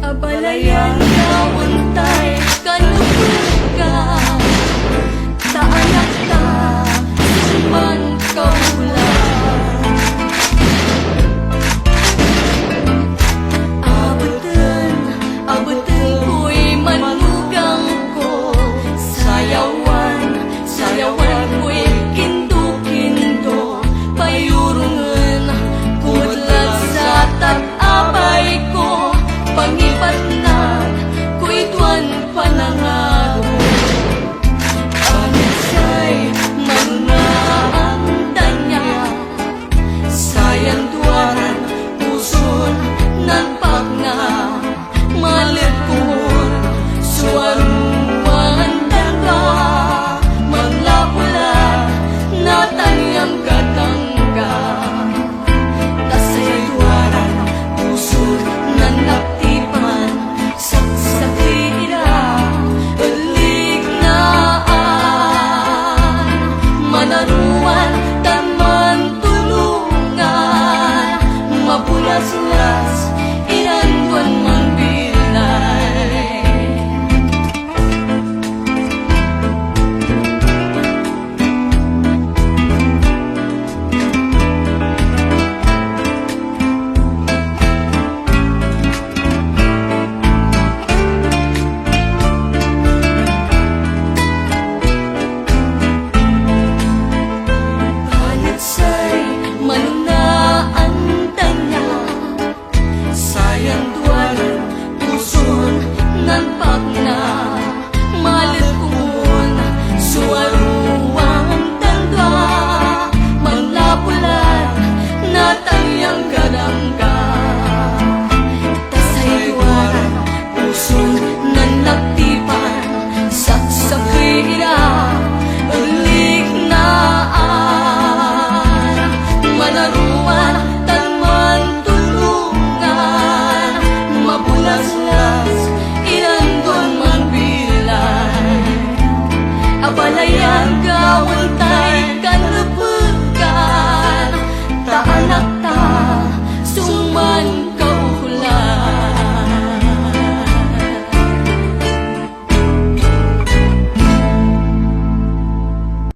Abalayan ka, untay, kanubugan, taanak ta, suman kaulan. Abutin ko'y manugang ko, sayawan ko'y kindo-kindo, payurungan, kudlat sa tat-apay ko, pangipatnat, ko'y tuwan panangaro. Anusay, manunaan tanya, sayang duwaran, puson ng pagna.